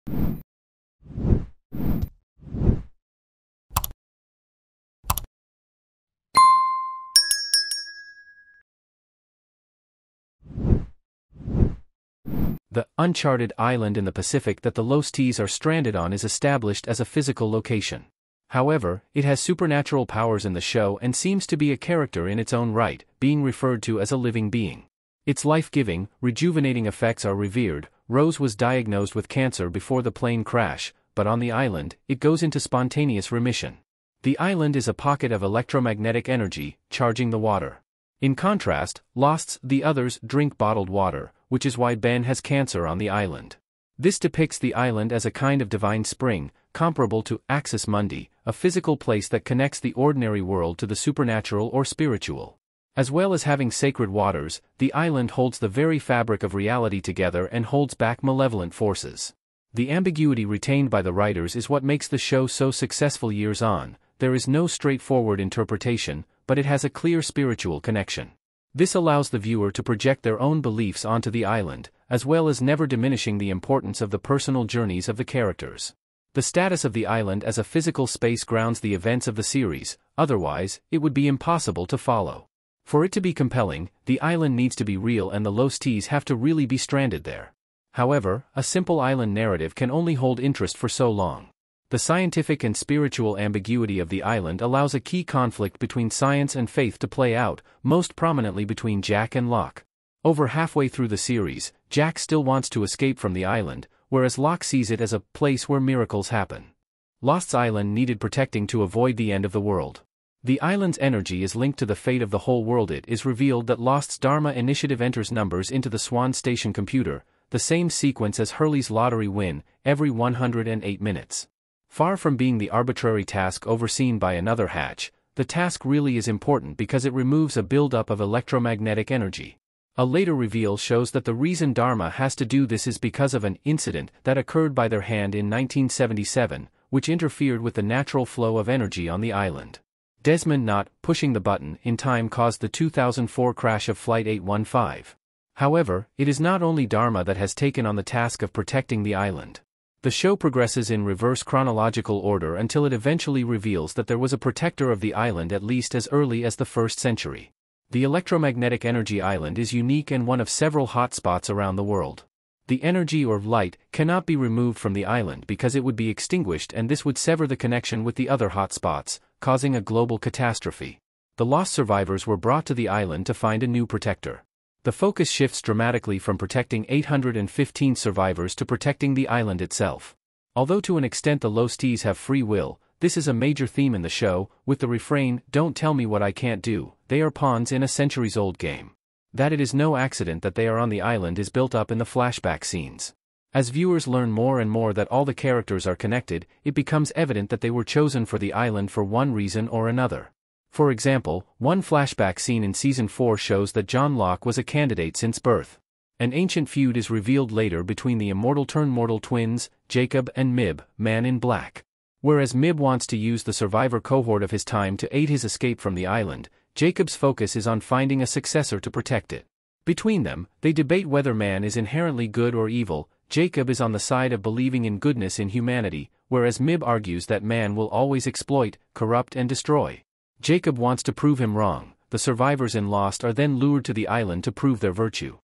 The uncharted island in the Pacific that the Losties are stranded on is established as a physical location. However, it has supernatural powers in the show and seems to be a character in its own right, being referred to as a living being. Its life-giving, rejuvenating effects are revered. Rose was diagnosed with cancer before the plane crash, but on the island, it goes into spontaneous remission. The island is a pocket of electromagnetic energy, charging the water. In contrast, Lost's The Others drink bottled water, which is why Ben has cancer on the island. This depicts the island as a kind of divine spring, comparable to Axis Mundi, a physical place that connects the ordinary world to the supernatural or spiritual. As well as having sacred waters, the island holds the very fabric of reality together and holds back malevolent forces. The ambiguity retained by the writers is what makes the show so successful years on. There is no straightforward interpretation, but it has a clear spiritual connection. This allows the viewer to project their own beliefs onto the island, as well as never diminishing the importance of the personal journeys of the characters. The status of the island as a physical space grounds the events of the series, otherwise, it would be impossible to follow. For it to be compelling, the island needs to be real and the Losties have to really be stranded there. However, a simple island narrative can only hold interest for so long. The scientific and spiritual ambiguity of the island allows a key conflict between science and faith to play out, most prominently between Jack and Locke. Over halfway through the series, Jack still wants to escape from the island, whereas Locke sees it as a place where miracles happen. Lost's island needed protecting to avoid the end of the world. The island's energy is linked to the fate of the whole world. It is revealed that Lost's Dharma initiative enters numbers into the Swan Station computer, the same sequence as Hurley's lottery win, every 108 minutes. Far from being the arbitrary task overseen by another hatch, the task really is important because it removes a buildup of electromagnetic energy. A later reveal shows that the reason Dharma has to do this is because of an incident that occurred by their hand in 1977, which interfered with the natural flow of energy on the island. Desmond not pushing the button in time caused the 2004 crash of Flight 815. However, it is not only Dharma that has taken on the task of protecting the island. The show progresses in reverse chronological order until it eventually reveals that there was a protector of the island at least as early as the 1st century. The electromagnetic energy island is unique and one of several hotspots around the world. The energy or light cannot be removed from the island because it would be extinguished, and this would sever the connection with the other hotspots, causing a global catastrophe. The lost survivors were brought to the island to find a new protector. The focus shifts dramatically from protecting 815 survivors to protecting the island itself. Although to an extent the Losties have free will, this is a major theme in the show, with the refrain, "Don't tell me what I can't do, they are pawns in a centuries-old game." That it is no accident that they are on the island is built up in the flashback scenes. As viewers learn more and more that all the characters are connected, it becomes evident that they were chosen for the island for one reason or another. For example, one flashback scene in Season 4 shows that John Locke was a candidate since birth. An ancient feud is revealed later between the immortal-turned-mortal twins, Jacob and Mib, Man in Black. Whereas Mib wants to use the survivor cohort of his time to aid his escape from the island, Jacob's focus is on finding a successor to protect it. Between them, they debate whether man is inherently good or evil. Jacob is on the side of believing in goodness in humanity, whereas Mib argues that man will always exploit, corrupt and destroy. Jacob wants to prove him wrong. The survivors in Lost are then lured to the island to prove their virtue.